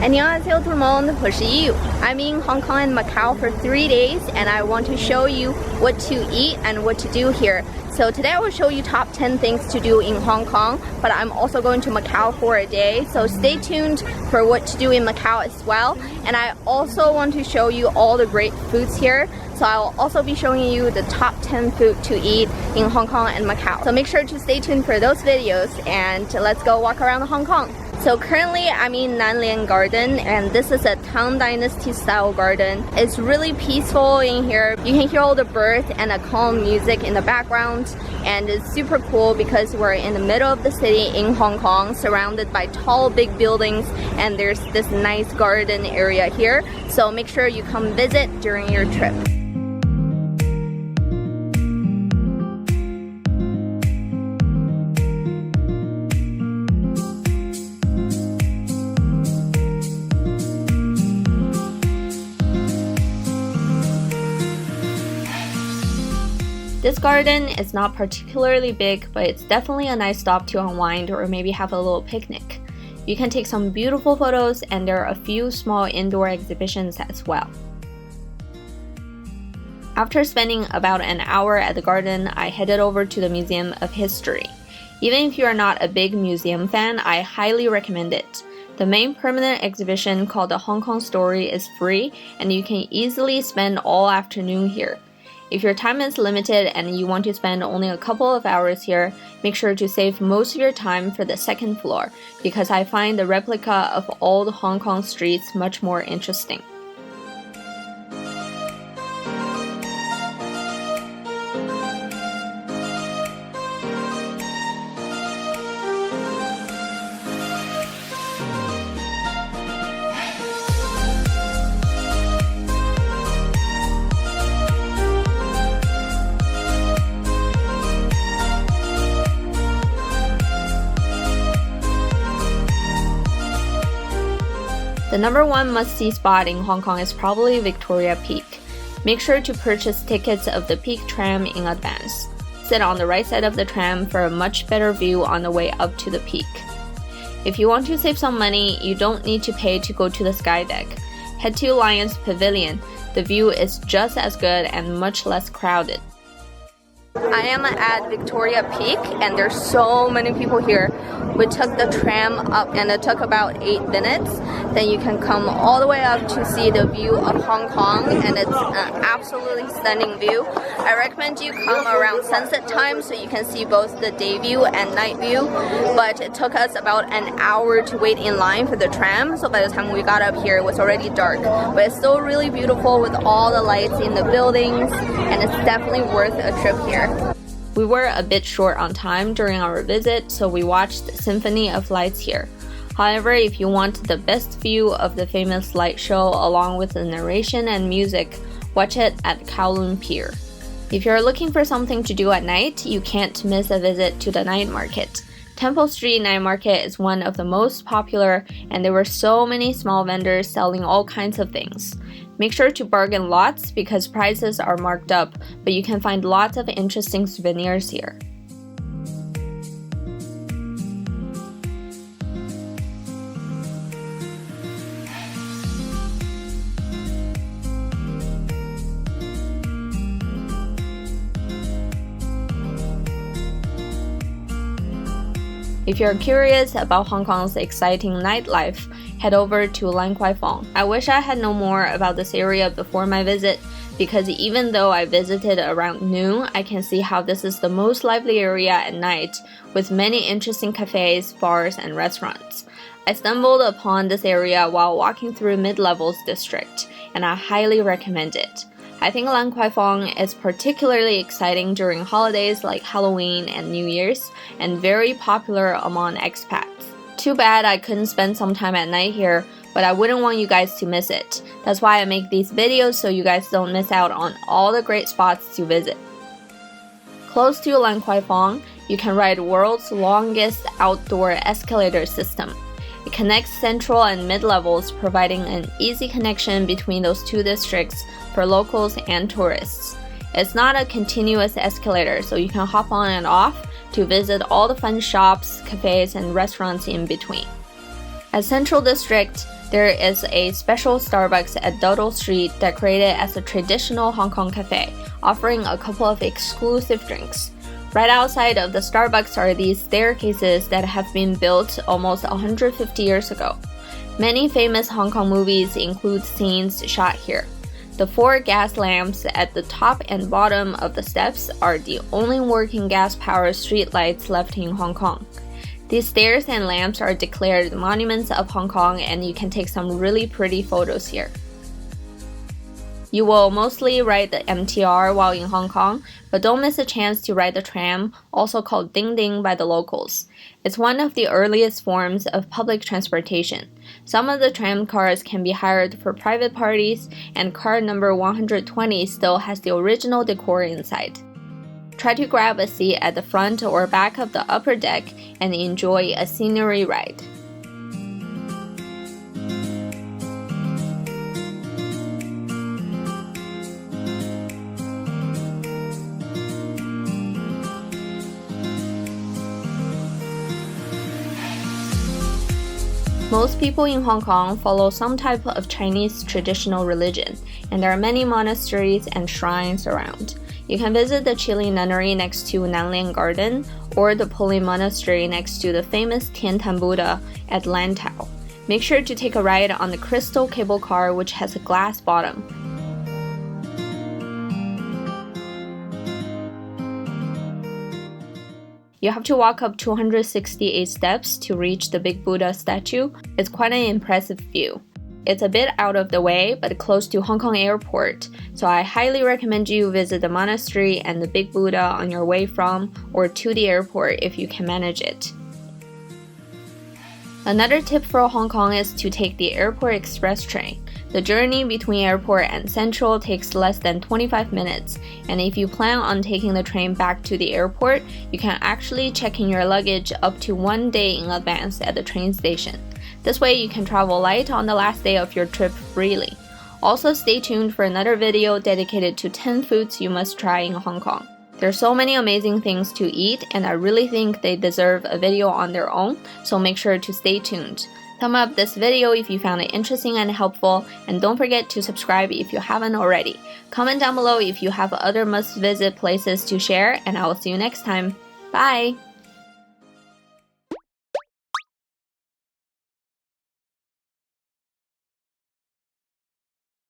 안녕하세요 tout le monde, 我是 Yu. I'm in Hong Kong and Macau for 3 days and I want to show you what to eat and what to do here. So today I will show you top 10 things to do in Hong Kong, but I'm also going to Macau for a day, so stay tuned for what to do in Macau as well. And I also want to show you all the great foods here, so I'll also be showing you the top 10 food to eat in Hong Kong and Macau. So make sure to stay tuned for those videos and let's go walk around Hong Kong. So currently I'm in Nan Lian Garden and this is a Tang Dynasty style garden. It's really peaceful in here. You can hear all the birds and the calm music in the background, and it's super cool because we're in the middle of the city in Hong Kong, surrounded by tall big buildings, and there's this nice garden area here. So make sure you come visit during your trip. This garden is not particularly big, but it's definitely a nice stop to unwind or maybe have a little picnic. You can take some beautiful photos and there are a few small indoor exhibitions as well. After spending about an hour at the garden, I headed over to the Museum of History. Even if you are not a big museum fan, I highly recommend it. The main permanent exhibition called the Hong Kong Story is free and you can easily spend all afternoon here. If your time is limited and you want to spend only a couple of hours here, make sure to save most of your time for the second floor because I find the replica of all the Hong Kong streets much more interesting. The number one must-see spot in Hong Kong is probably Victoria Peak. Make sure to purchase tickets of the Peak Tram in advance. Sit on the right side of the tram for a much better view on the way up to the peak. If you want to save some money, you don't need to pay to go to the sky deck. Head to Lion's Pavilion. The view is just as good and much less crowded. I am at Victoria Peak and there's so many people here. We took the tram up and it took about 8 minutes. Then you can come all the way up to see the view of Hong Kong and it's an absolutely stunning view. I recommend you come around sunset time so you can see both the day view and night view. But it took us about an hour to wait in line for the tram, so by the time we got up here it was already dark. But it's still really beautiful with all the lights in the buildings and it's definitely worth a trip here. We were a bit short on time during our visit, so we watched Symphony of Lights here. However, if you want the best view of the famous light show along with the narration and music, watch it at Kowloon Pier. If you're looking for something to do at night, you can't miss a visit to the night market. Temple Street Night Market is one of the most popular, and there were so many small vendors selling all kinds of things. Make sure to bargain lots because prices are marked up, but you can find lots of interesting souvenirs here. If you're curious about Hong Kong's exciting nightlife, head over to Lan Kwai Fong. I wish I had known more about this area before my visit, because even though I visited around noon, I can see how this is the most lively area at night, with many interesting cafes, bars, and restaurants. I stumbled upon this area while walking through Mid-Levels district, and I highly recommend it. I think Lan Kwai Fong is particularly exciting during holidays like Halloween and New Year's, and very popular among expats. Too bad I couldn't spend some time at night here, but I wouldn't want you guys to miss it. That's why I make these videos so you guys don't miss out on all the great spots to visit. Close to Lan Kwai Fong, you can ride the world's longest outdoor escalator system. It connects Central and Mid-Levels, providing an easy connection between those two districts for locals and tourists. It's not a continuous escalator, so you can hop on and off to visit all the fun shops, cafes, and restaurants in between. At Central District, There is a special Starbucks at Duddell Street decorated as a traditional Hong Kong cafe, offering a couple of exclusive drinks. Right outside of the Starbucks are these staircases that have been built almost 150 years ago. Many famous Hong Kong movies include scenes shot here. The 4 gas lamps at the top and bottom of the steps are the only working gas-powered street lights left in Hong Kong. These stairs and lamps are declared monuments of Hong Kong, and you can take some really pretty photos here. You will mostly ride the MTR while in Hong Kong, but don't miss a chance to ride the tram, also called Ding Ding by the locals. It's one of the earliest forms of public transportation. Some of the tram cars can be hired for private parties, and car number 120 still has the original decor inside. Try to grab a seat at the front or back of the upper deck and enjoy a scenery ride. Most people in Hong Kong follow some type of Chinese traditional religion, and there are many monasteries and shrines around. You can visit the Chili Nunnery next to Nan Lian Garden, or the Puli Monastery next to the famous Tian Buddha at Lantau. Make sure to take a ride on the crystal cable car, which has a glass bottom. You have to walk up 268 steps to reach the big Buddha statue. It's quite an impressive view. It's a bit out of the way, but close to Hong Kong Airport, so I highly recommend you visit the monastery and the big Buddha on your way from or to the airport if you can manage it. Another tip for Hong Kong is to take the airport express train. The journey between airport and Central takes less than 25 minutes, and if you plan on taking the train back to the airport, you can actually check in your luggage up to 1 day in advance at the train station. This way you can travel light on the last day of your trip freely. Also stay tuned for another video dedicated to 10 foods you must try in Hong Kong. There are so many amazing things to eat, and I really think they deserve a video on their own, so make sure to stay tuned. Thumb up this video if you found it interesting and helpful, and don't forget to subscribe if you haven't already. Comment down below if you have other must-visit places to share, and I will see you next time. Bye!